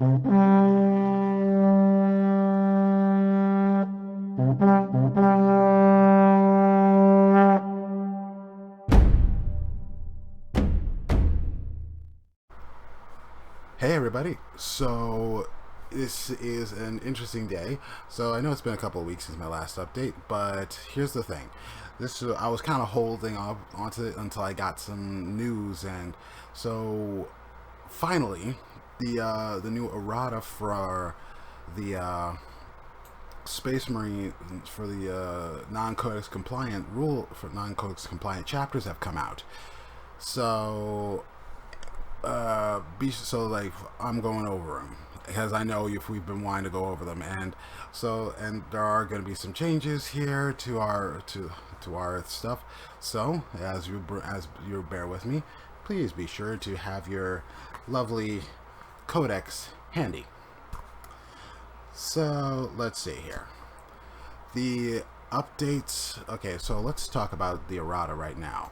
Hey everybody, so this is an interesting day. So I know it's been a couple of weeks since my last update, but here's the thing. I was kind of holding up onto it until I got some news, and so finally the new errata for the Space Marine for the non-codex compliant rule for non-codex compliant chapters have come out. So like I'm going over them because I know if we've been wanting to go over them, and there are going to be some changes here to our stuff. So as you bear with me, please be sure to have your lovely codex handy. So let's see here. The updates. Okay, so let's talk about the errata right now.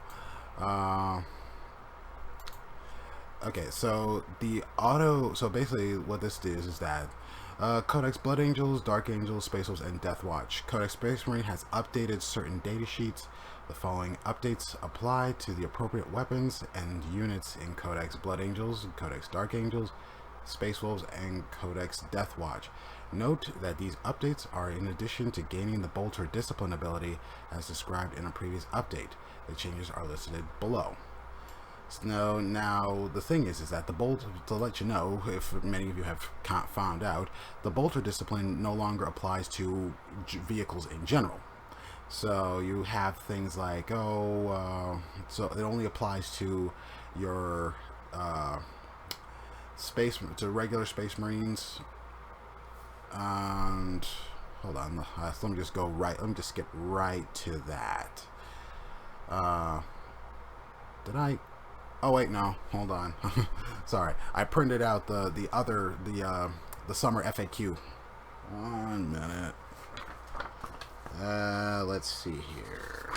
Okay, so so basically what this is that Codex Blood Angels, Dark Angels, Space Wolves, and Death Watch. Codex Space Marine has updated certain data sheets. The following updates apply to the appropriate weapons and units in Codex Blood Angels, Codex Dark Angels, Space Wolves, and Codex Death Watch. Note that these updates are in addition to gaining the Bolter Discipline ability as described in a previous update. The changes are listed below. So now the thing is that the Bolter, to let you know, if many of you have found out, the Bolter Discipline no longer applies to vehicles in general. So you have things like, so it only applies to your regular Space Marines. And hold on, let me just skip right to that. Did I? Oh wait, no, hold on. Sorry, I printed out the summer FAQ. 1 minute. Let's see here.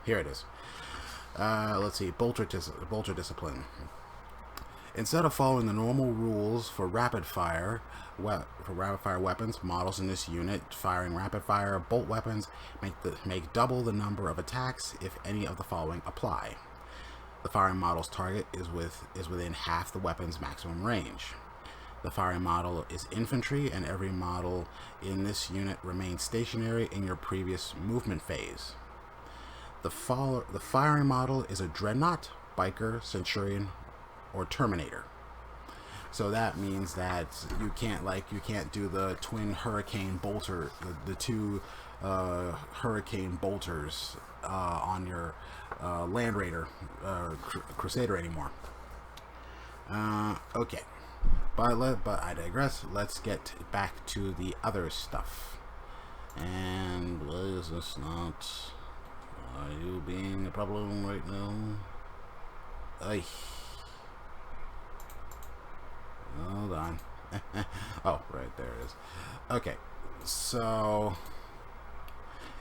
Here it is. Let's see. Bolter Discipline. Instead of following the normal rules for rapid fire weapons, models in this unit firing rapid fire bolt weapons make double the number of attacks if any of the following apply. The firing model's target is within half the weapon's maximum range. The firing model is infantry, and every model in this unit remains stationary in your previous movement phase. The firing model is a dreadnought, biker, centurion, or terminator. So that means that you can't do the twin hurricane bolter, the two hurricane bolters on your Land Raider Crusader anymore. Okay, but I digress. Let's get back to the other stuff. And why is this not? Are you being a problem right now? Hold on. Oh, right there it is. Okay, so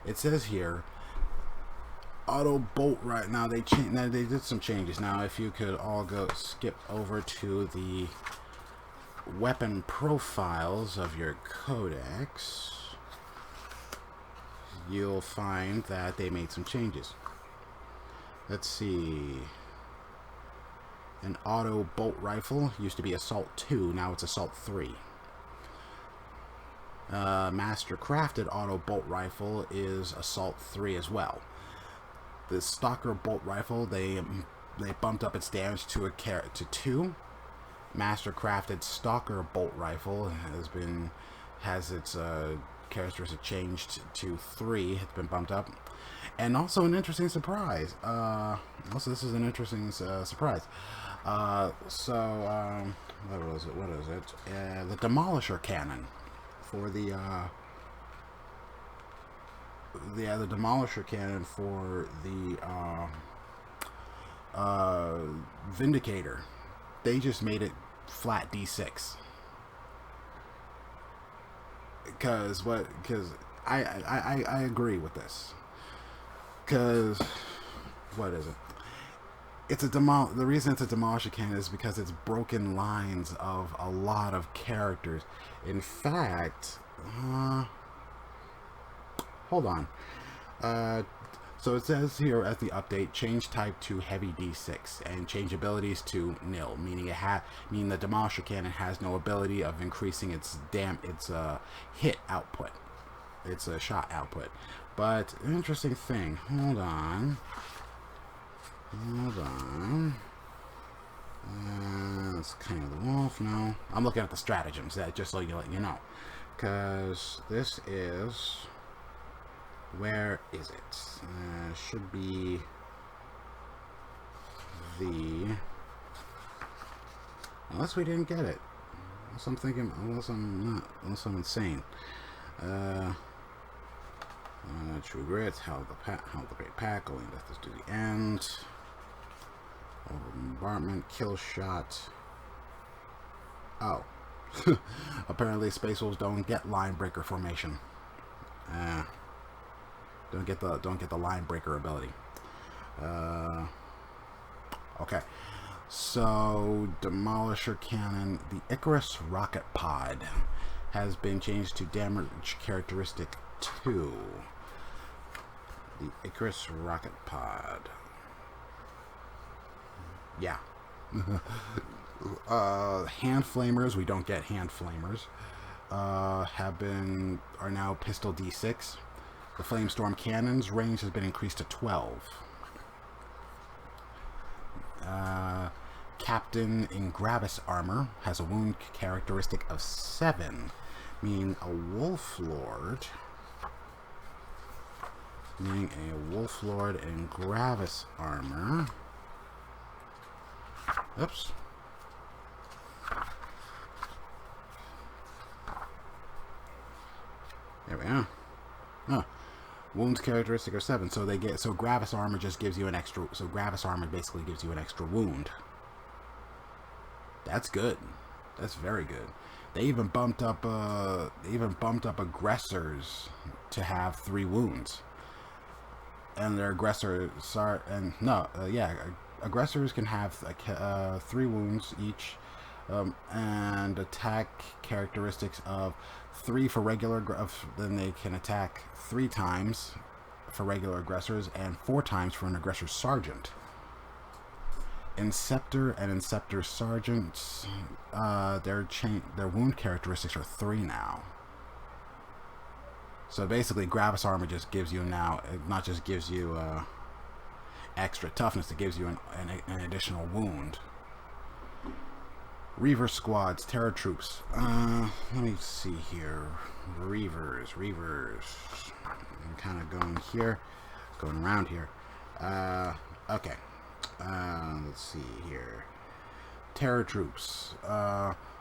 it says here auto bolt right now. They did some changes. Now, if you could all skip over to the weapon profiles of your codex, you'll find that they made some changes. Let's see. An auto bolt rifle used to be Assault 2, now it's Assault 3. Master crafted auto bolt rifle is Assault 3 as well. The Stalker bolt rifle, they bumped up its damage to 2. Master crafted Stalker bolt rifle has its characteristic changed to 3. It's been bumped up. And also an interesting surprise. This is an interesting surprise. What is it? The Demolisher cannon for the Demolisher cannon for the Vindicator. They just made it flat D6. Because I agree with this. Because what is it? The reason it's a demolisher cannon is because it's broken lines of a lot of characters. In fact, hold on. So it says here at the update, change type to heavy D6 and change abilities to nil, meaning meaning the demolisher cannon has no ability of increasing its hit output, its shot output. But interesting thing. Hold on. It's kind of the wolf. No, I'm looking at the stratagems. That just so you let you know, because this is. Where is it? Should be the. Unless we didn't get it. Unless I'm thinking. Unless I'm not. Unless I'm insane. True Grit. How the Great Pack. Going death is to the end. Over bombardment. Kill shot. Oh. Apparently, Space Wolves don't get line breaker formation. Don't get the line breaker ability. Okay, so demolisher cannon, the Icarus rocket pod has been changed to damage characteristic 2. The Icarus rocket pod. Yeah. Hand flamers. We don't get hand flamers. Are now pistol D6. The Flamestorm Cannon's range has been increased to 12. Captain in Gravis armor has a wound characteristic of 7, meaning a Wolf Lord. Meaning a Wolf Lord in Gravis armor. Oops. There we are. Oh. Wounds characteristic are 7, so Gravis armor just gives you an extra. So Gravis armor basically gives you an extra wound. That's good. That's very good. They even bumped up. Aggressors to have 3 wounds, and their aggressors are aggressors can have 3 wounds each, and attack characteristics of 3 for regular. Then they can attack 3 times for regular aggressors and 4 times for an aggressor sergeant. Inceptor and Inceptor sergeants, their wound characteristics are 3 now. So basically, Gravis armor just gives you now. It not just gives you extra toughness; it gives you an additional wound. Reaver squads, Terror troops. Let me see here. Reavers. I'm kind of going around here. Okay. Let's see here. Terror troops.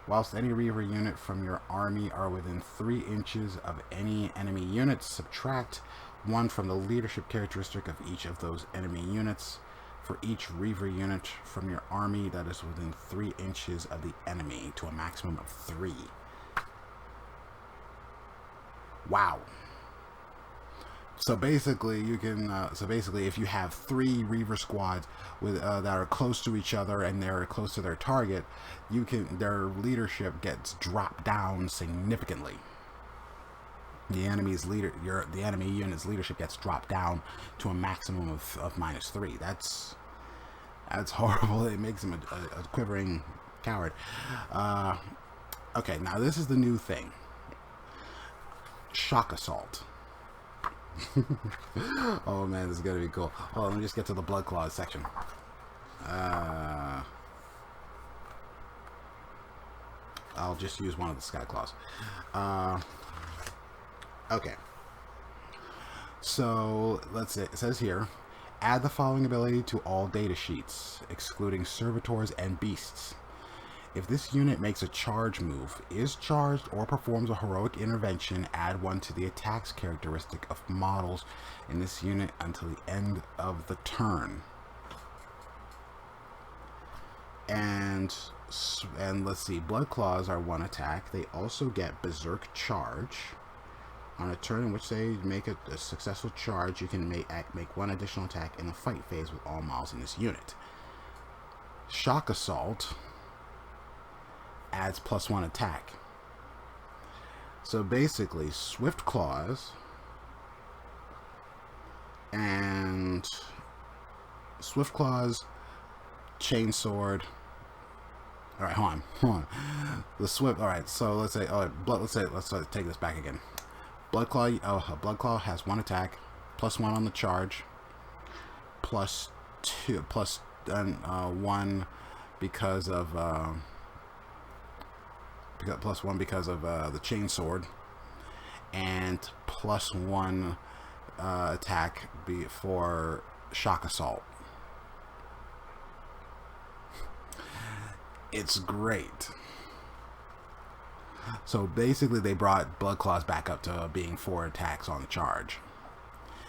Whilst any Reaver unit from your army are within 3 inches of any enemy units, subtract 1 from the leadership characteristic of each of those enemy units. For each Reaver unit from your army that is within 3 inches of the enemy, to a maximum of 3. Wow. So basically, you can. If you have 3 Reaver squads with that are close to each other and they're close to their target, their leadership gets dropped down significantly. The enemy unit's leadership gets dropped down to a maximum of -3. That's horrible. It makes him a quivering coward. Okay, now this is the new thing. Shock assault. Oh man, this is gonna be cool. Hold on, let me just get to the blood claws section. I'll just use one of the sky claws. Okay. So let's see. It says here, add the following ability to all data sheets, excluding servitors and beasts. If this unit makes a charge move, is charged, or performs a heroic intervention, add 1 to the attacks characteristic of models in this unit until the end of the turn. And let's see, Blood Claws are 1 attack. They also get Berserk Charge. On a turn in which they make a successful charge, you can make 1 additional attack in the fight phase with all models in this unit. Shock Assault adds +1 attack. So basically, Swift Claws and Chainsword. All right, hold on. The Swift. All right, so let's say, let's take this back again. Bloodclaw has 1 attack, +1 on the charge, +1 because of +1 because of the Chainsword, and +1 attack for Shock Assault. It's great. So basically, they brought Bloodclaws back up to being 4 attacks on the charge,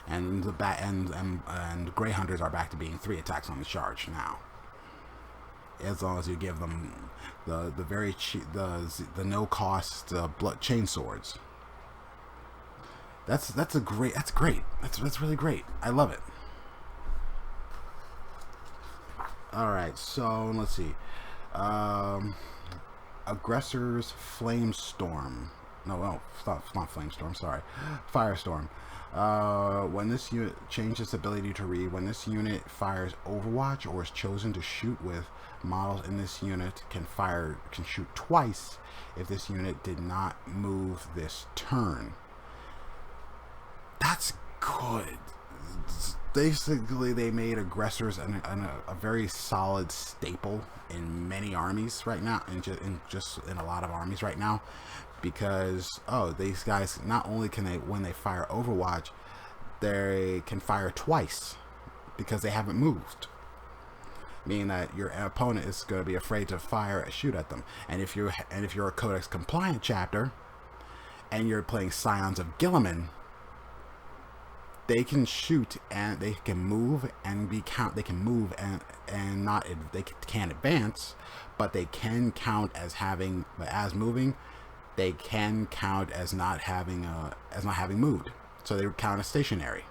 and and Grey Hunters are back to being 3 attacks on the charge now. As long as you give them the very cheap, the no cost blood chainswords. That's great. That's really great. I love it. All right, so let's see. Aggressor's Flamestorm. No, it's not Flamestorm. Sorry, Firestorm. When this unit changes its ability to read, when this unit fires Overwatch or is chosen to shoot with, models in this unit can shoot twice if this unit did not move this turn. That's good. Basically, they made aggressors a very solid staple in many armies right now, and just in a lot of armies right now, because these guys, not only can they, when they fire Overwatch, they can fire twice because they haven't moved, meaning that your opponent is going to be afraid to shoot at them. And if you're a Codex compliant chapter and you're playing Scions of Guilliman, they can shoot and they can move and they can move and not, they can't advance, but they can count as having, but as moving, they can count as not having moved. So they count as stationary,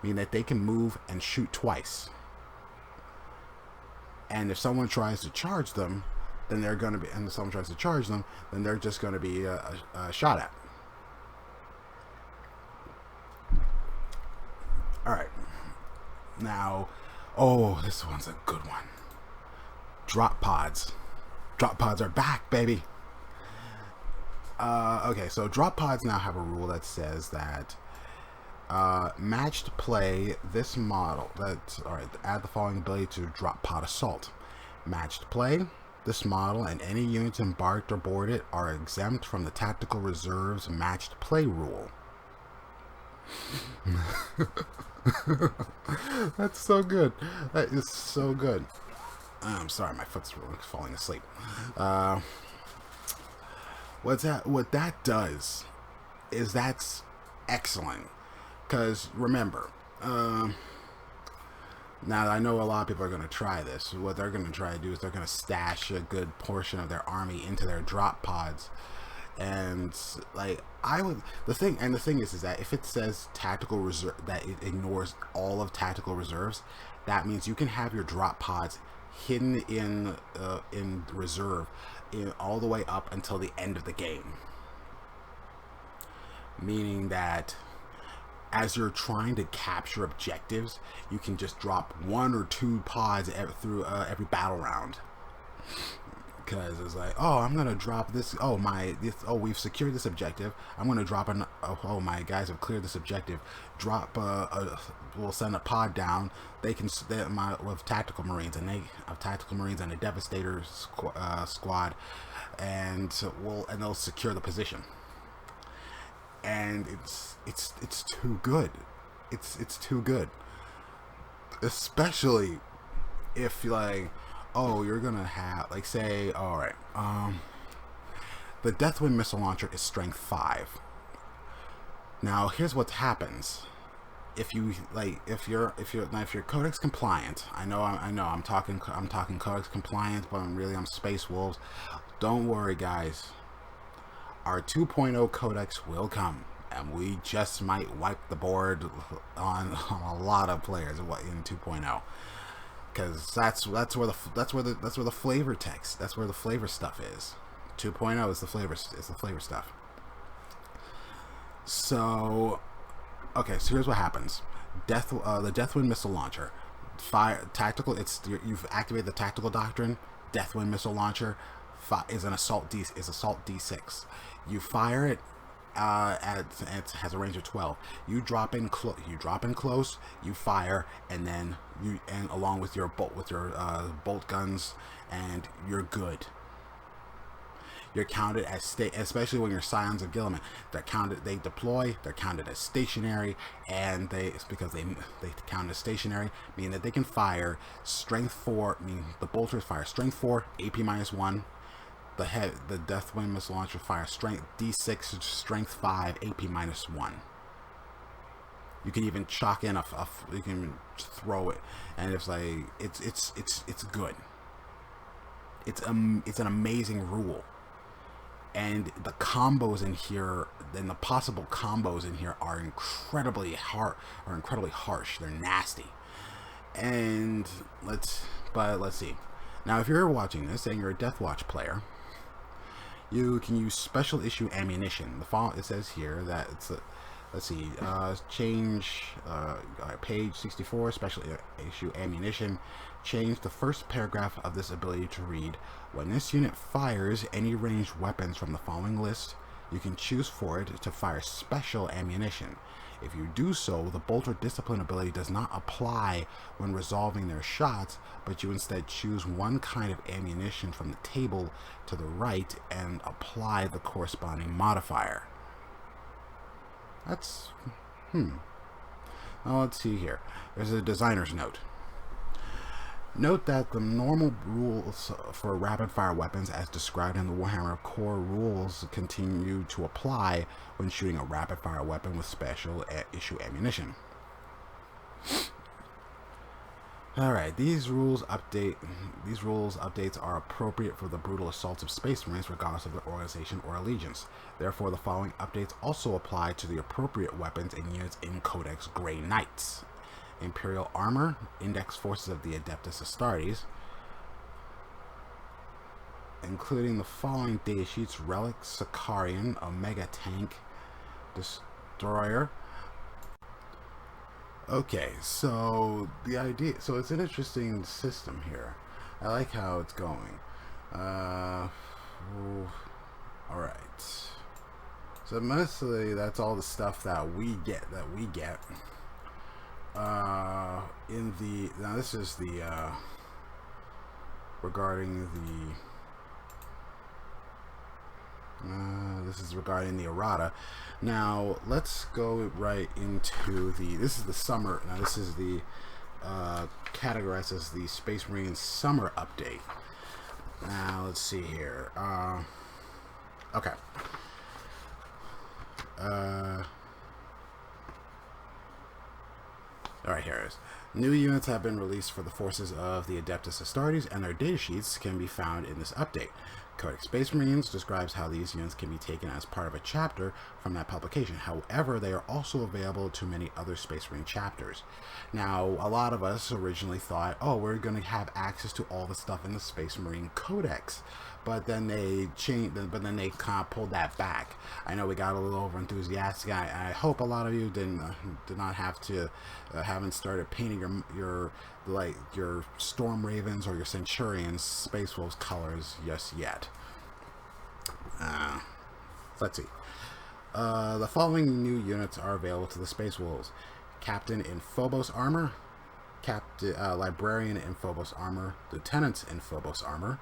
meaning that they can move and shoot twice. And if someone tries to charge them, then they're going to be, and if someone tries to charge them, then they're just going to be shot at. Alright, now, this one's a good one. Drop pods. Drop pods are back, baby. Okay, so drop pods now have a rule that says that matched play this model. Add the following ability to drop pod assault. Matched play this model and any units embarked or boarded are exempt from the tactical reserves matched play rule. That's so good. That is so good. I'm sorry, my foot's falling asleep. What that does is that's excellent, because remember, now I know a lot of people are going to try this. What they're going to try to do is they're going to stash a good portion of their army into their drop pods. And like the thing is that if it says tactical reserve, that it ignores all of tactical reserves, that means you can have your drop pods hidden in reserve all the way up until the end of the game. Meaning that as you're trying to capture objectives, you can just drop 1 or 2 pods through every battle round. Because it's like, I'm gonna drop this. We've secured this objective. I'm gonna drop my guys have cleared this objective. We'll send a pod down. With tactical marines, and a Devastator squad, and they'll secure the position. And it's too good. It's too good, especially if you're gonna have, say, alright, the Deathwind missile launcher is strength 5. Now here's what happens if you're Codex compliant. I know I'm talking Codex compliant, but I'm Space Wolves. Don't worry, guys, our 2.0 Codex will come, and we just might wipe the board on a lot of players in 2.0. because that's where the flavor text, that's where the flavor stuff is. 2.0 is the flavor stuff. So, okay, so here's what happens. The Deathwind missile launcher, fire tactical. You've activated the tactical doctrine. Deathwind missile launcher is assault D6. You fire it. It has a range of 12. You drop in close. You fire, and then along with your bolt guns, and you're good. You're counted as especially when you're Scions of Guilliman. They're counted. They deploy. They're counted as stationary, and it's because they count as stationary, meaning that they can fire strength 4. The bolters fire strength 4, AP -1. The Deathwind missile launcher fire strength D6, strength 5, AP -1. You can even chalk in you can throw it, and it's like it's good. It's an amazing rule. And the combos in here, and the possible combos in here are incredibly harsh. They're nasty. And let's see. Now, if you're watching this and you're a Death Watch player, you can use special issue ammunition. It says here that it's let's see, change page 64, special issue ammunition. Change the first paragraph of this ability to read: when this unit fires any ranged weapons from the following list, you can choose for it to fire special ammunition. If you do so, the Bolt or Discipline ability does not apply when resolving their shots, but you instead choose one kind of ammunition from the table to the right and apply the corresponding modifier. That's Well, let's see here. There's a designer's note. Note that the normal rules for rapid-fire weapons as described in the Warhammer Core rules continue to apply when shooting a rapid-fire weapon with special issue ammunition. Alright, these rules updates are appropriate for the brutal assaults of Space Marines regardless of their organization or allegiance. Therefore, the following updates also apply to the appropriate weapons and units in Codex Grey Knights. Imperial Armor, Index Forces of the Adeptus Astartes, including the following data sheets: Relic, Sicarian, Omega Tank, Destroyer. Okay, so it's an interesting system here. I like how it's going. Alright. So mostly that's all the stuff that we get. Now this is the regarding the errata. Now let's go right into this is the summer. Now this is the categorized as the Space Marine summer update. Now let's see here. Okay. Alright, here it is. New units have been released for the forces of the Adeptus Astartes, and their data sheets can be found in this update. Codex Space Marines describes how these units can be taken as part of a chapter from that publication. However, they are also available to many other Space Marine chapters. Now, a lot of us originally thought, oh, we're going to have access to all the stuff in the Space Marine Codex. But then they changed. But then they kind of pulled that back. I know we got a little over enthusiastic. I hope a lot of you did not have to haven't started painting your Storm Ravens or your Centurions Space Wolves colors just yet. Let's see. The following new units are available to the Space Wolves: Captain in Phobos armor, Librarian in Phobos armor, Lieutenants in Phobos armor,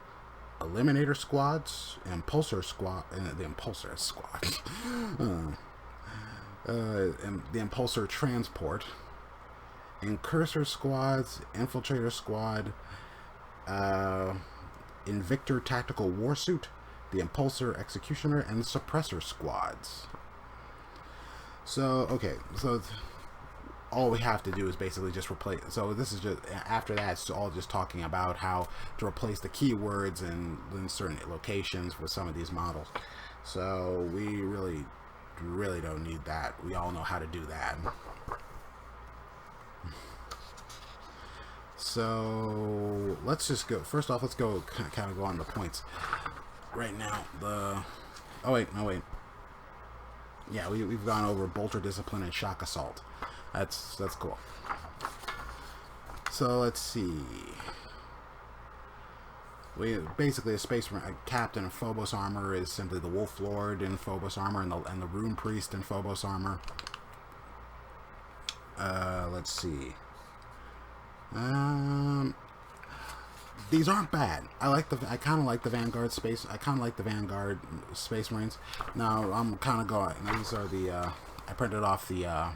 Eliminator squads, the Impulsor squad, and the Impulsor transport, Incursor squads, Infiltrator squad, Invictor tactical warsuit, the Impulsor executioner, and Suppressor squads. So okay, so all we have to do is basically just replace. So this is just after that. It's all just talking about how to replace the keywords in certain locations with some of these models. So we really don't need that. We all know how to do that. So let's just go. First off, let's go kind of go on the points. Right now, oh wait, no wait. Yeah, we've gone over Bolter Discipline and Shock Assault. That's cool. So let's see. We basically a Space Marine Captain of Phobos armor is simply the Wolf Lord in Phobos armor and the Rune Priest in Phobos armor. Let's see. These aren't bad. I kind of like the Vanguard Space. I kind of like the Vanguard Space Marines. Now I'm kind of going. These are the. I printed off the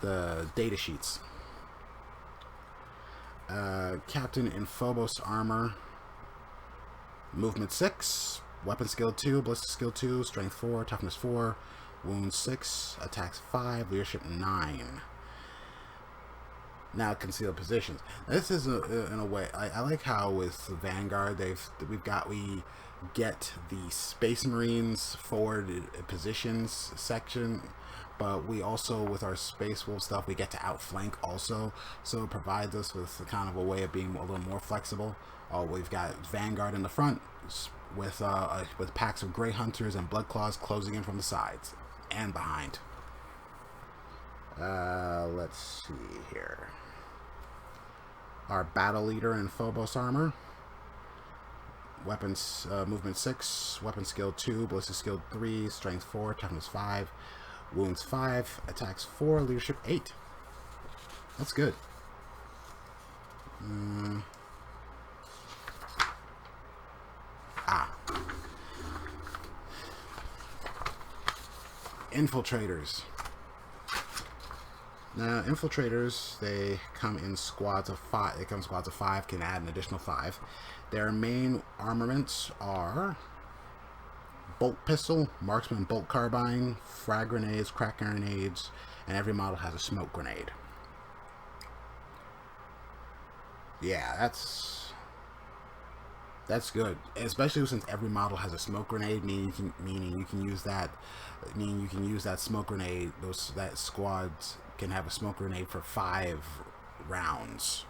data sheets. Captain in Phobos armor. Movement 6, weapon skill 2, ballistic skill 2, strength 4, toughness 4, wounds 6, attacks 5, leadership 9. Now concealed positions. This is in a way I like how with Vanguard we get the Space Marines forward positions section, but we also with our Space Wolf stuff we get to outflank also, so it provides us with kind of a way of being a little more flexible. We've got Vanguard in the front with packs of Grey Hunters and Blood Claws closing in from the sides and behind. Let's see here. Our battle leader in Phobos armor. Weapons movement 6, weapon skill 2, ballistic skill 3, strength 4, toughness 5, wounds 5, attacks 4, leadership 8. That's good. Infiltrators. Now, infiltrators, they come in squads of 5. They come in squads of 5, can add an additional 5. Their main armaments are bolt pistol, marksman bolt carbine, frag grenades, crack grenades, and every model has a smoke grenade. Yeah, that's good, especially since every model has a smoke grenade, meaning you can use that smoke grenade. That squads can have a smoke grenade for 5 rounds.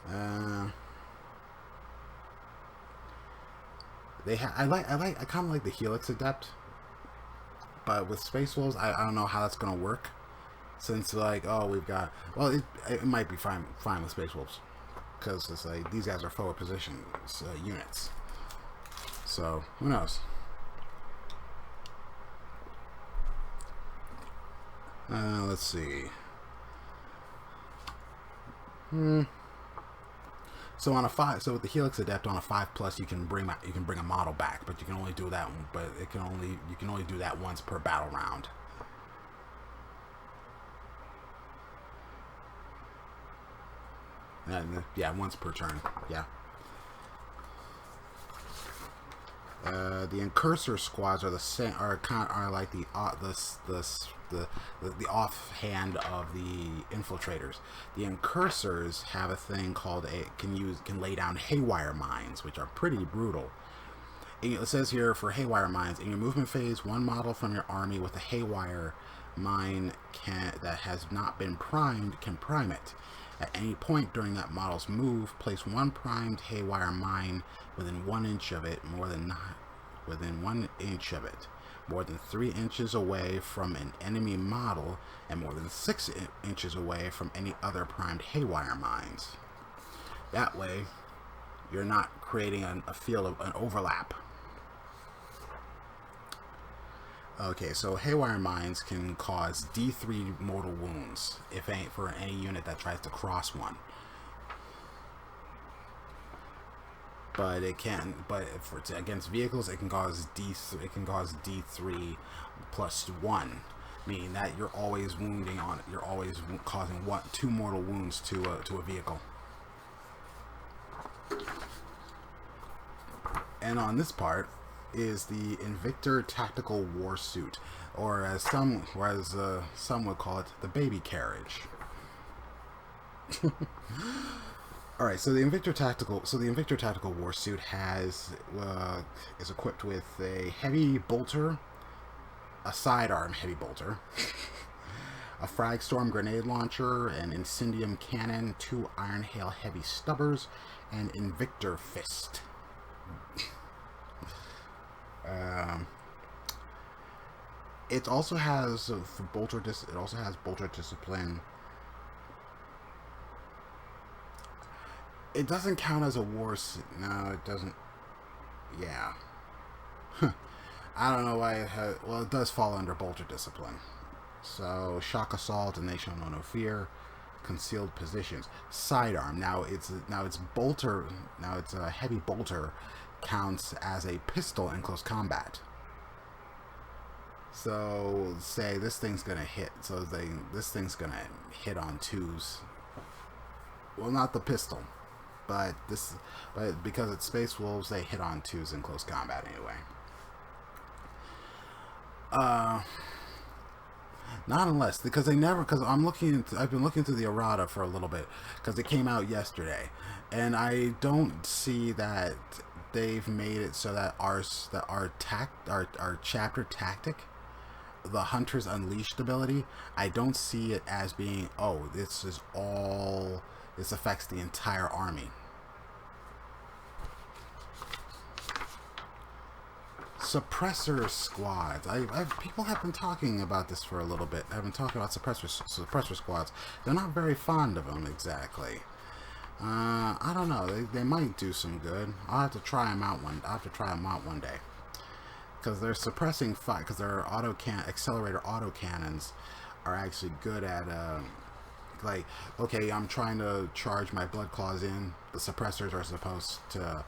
I kind of like the Helix Adept, but with Space Wolves, I don't know how that's gonna work, since we've got, well, it might be fine with Space Wolves, because it's like these guys are forward position units, so who knows. Let's see. So on a 5, so with the Helix Adept on a 5+, you can bring a model back, but you can only do that. But you can only do that once per battle round. Yeah, once per turn. Yeah. The Incursor squads are the same. Are like the offhand of the Infiltrators. The Incursors have a thing called can lay down haywire mines, which are pretty brutal. It says here for haywire mines, in your movement phase, one model from your army with a haywire mine that has not been primed can prime it. At any point during that model's move, place one primed haywire mine within 1 inch of it, more than 3 inches away from an enemy model, and more than 6 inches away from any other primed haywire mines. That way, you're not creating a field of an overlap. Okay, so haywire mines can cause D3 mortal wounds for any unit that tries to cross one. But against vehicles, it can cause D3. It can cause D3 plus 1, meaning that you're always wounding on it. You're always causing 2 mortal wounds to a vehicle. And on this part is the Invictor Tactical War Suit, or as some would call it, the baby carriage. All right, so the Invictor Tactical War Suit is equipped with a heavy bolter, a sidearm heavy bolter, a Frag Storm grenade launcher, an Incendium cannon, 2 Iron Hail heavy stubbers, and Invictor Fist. It also has Bolter Discipline. It doesn't count as a war. No, it doesn't. Yeah. I don't know why it has. Well, it does fall under Bolter Discipline. So Shock Assault and They Shall Know No Fear, Concealed Positions, Sidearm. Now it's bolter. Now it's a heavy bolter counts as a pistol in close combat. So say this thing's gonna hit. So this thing's gonna hit on 2s. Well, not the pistol, but because it's Space Wolves, they hit on 2s in close combat anyway. Not unless, because I've been looking through the errata for a little bit because it came out yesterday, and I don't see that they've made it so that our chapter tactic, the Hunter's Unleashed ability, I don't see it as being, oh, this affects the entire army. Suppressor squads. People have been talking about this for a little bit. I've been talking about suppressor squads. They're not very fond of them exactly. I don't know. They might do some good. I'll have to try them out one day. Because they're suppressing fire. Because their accelerator autocannons are actually good at like, okay, I'm trying to charge my blood claws in. The suppressors are supposed to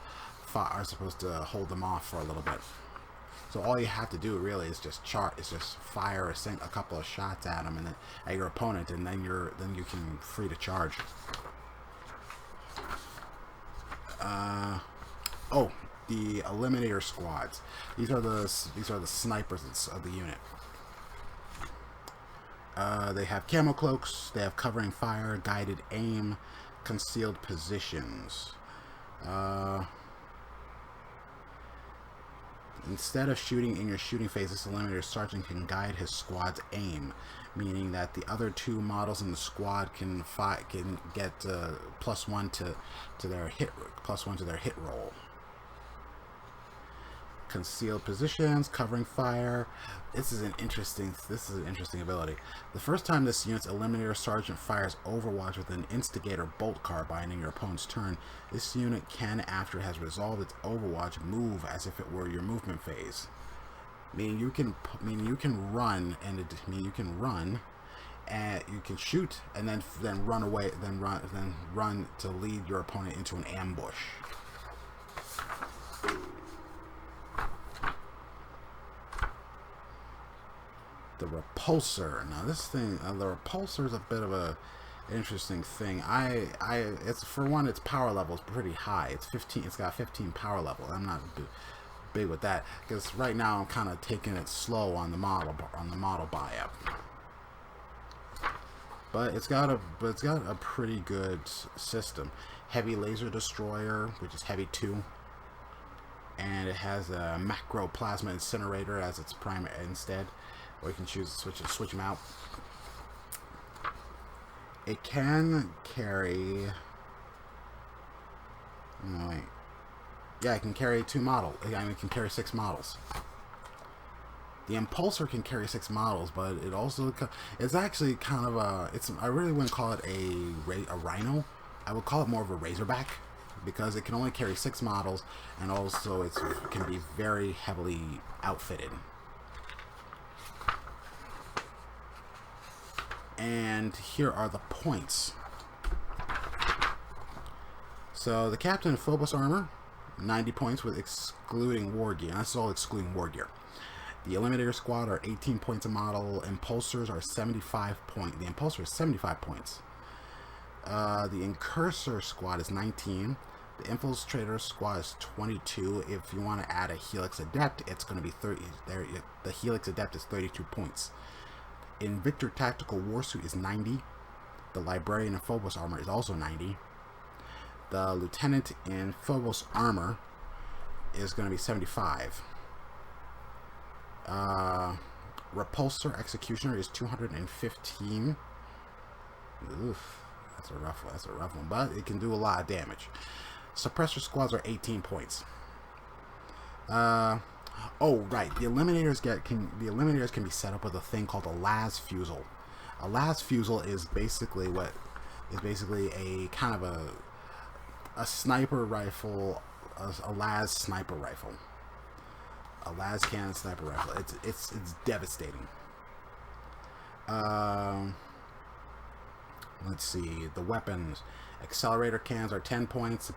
hold them off for a little bit. So all you have to do really is just fire a couple of shots at them at your opponent, and then you can free to charge. The Eliminator squads. These are the snipers of the unit. They have camo cloaks. They have covering fire, guided aim, concealed positions. Instead of shooting in your shooting phase, this Eliminator Sergeant can guide his squad's aim, meaning that the other 2 models in the squad can get +1 to their hit roll. Concealed positions, covering fire. This is an interesting ability. The first time this unit's Eliminator Sergeant fires Overwatch with an Instigator bolt carbine in your opponent's turn, this unit can, after it has resolved its Overwatch, move as if it were your movement phase. Meaning you can run, and you can shoot and then run away, then run to lead your opponent into an ambush. The Repulsor. Now this thing, the Repulsor is a bit of a interesting thing. It's, for one, its power level is pretty high. It's 15. It's got 15 power level. I'm not big with that because right now I'm kind of taking it slow on the model buy-up. But it's got a pretty good system. Heavy laser destroyer, which is heavy 2. And it has a macro plasma incinerator as its primary instead. Or you can choose to switch them out. It can carry. No, wait. Yeah, it can carry 2 models. I mean, it can carry 6 models. The Impulsor can carry 6 models, but it's actually kind of a. I really wouldn't call it a Rhino. I would call it more of a Razorback, because it can only carry 6 models, and also it can be very heavily outfitted. And here are the points. So the Captain of Phobos armor, 90 points with excluding war gear. That's all excluding war gear. The Eliminator squad are 18 points a model. Impulsors are 75 points. The Impulsor is 75 points. The Incursor squad is 19. The Infiltrator squad is 22. If you want to add a Helix Adept, it's going to be 30. The Helix Adept is 32 points. Invictor Tactical Warsuit is 90. The Librarian in Phobos armor is also 90. The Lieutenant in Phobos armor is going to be 75. Repulsor Executioner is 215. Oof, that's a rough one, but it can do a lot of damage. Suppressor Squads are 18 points. Oh right, the eliminators can be set up with a thing called a las fusel. A las fusel is basically a kind of a sniper rifle, a las sniper rifle, a las cannon sniper rifle. It's devastating. Let's see, the weapons. Accelerator cannons are 10 points. A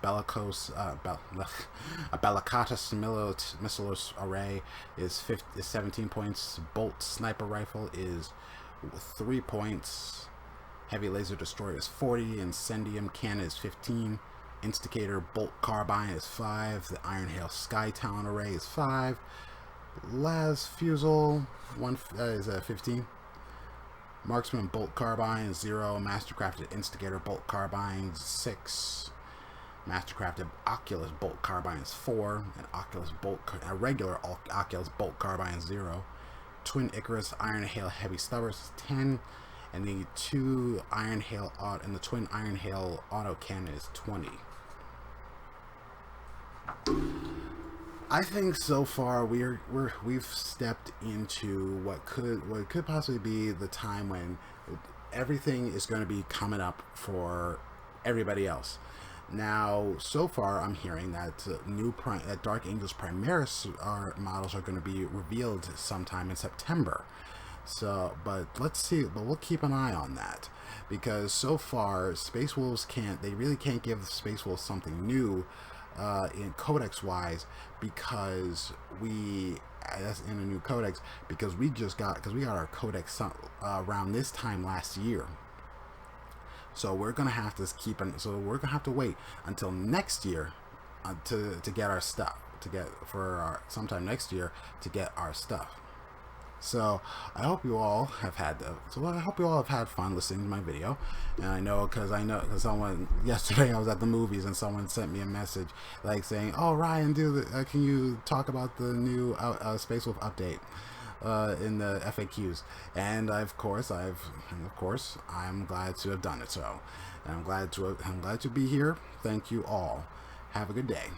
Bellicatus Missiles Array is 17 points. Bolt Sniper Rifle is 3 points. Heavy Laser Destroyer is 40. Incendium Cannon is 15. Instigator Bolt Carbine is 5. The Iron Hail Sky Talon Array is 5. Las Fusel is 15. Marksman Bolt Carbine 0. Mastercrafted Instigator Bolt Carbine 6. Mastercrafted Oculus Bolt Carbine is 4. And regular Oculus Bolt Carbine 0. Twin Icarus Iron Hail Heavy Stubbers is 10. And the Twin Iron Hail Auto Cannon is 20. I think so far we've stepped into what could possibly be the time when everything is going to be coming up for everybody else. Now, so far, I'm hearing that that Dark Angels Primaris models are going to be revealed sometime in September. So, but let's see. But we'll keep an eye on that, because so far, Space Wolves really can't give Space Wolves something new. In codex wise, because that's in a new codex, because we got our codex around this time last year. So we're gonna have to wait until next year to get our stuff, sometime next year to get our stuff. So I hope you all have had fun listening to my video. And I know because someone yesterday, I was at the movies and someone sent me a message like saying, "Oh Ryan, can you talk about the new Space Wolf update in the FAQs?" And of course I'm glad to have done it. So, and I'm glad to be here. Thank you all. Have a good day.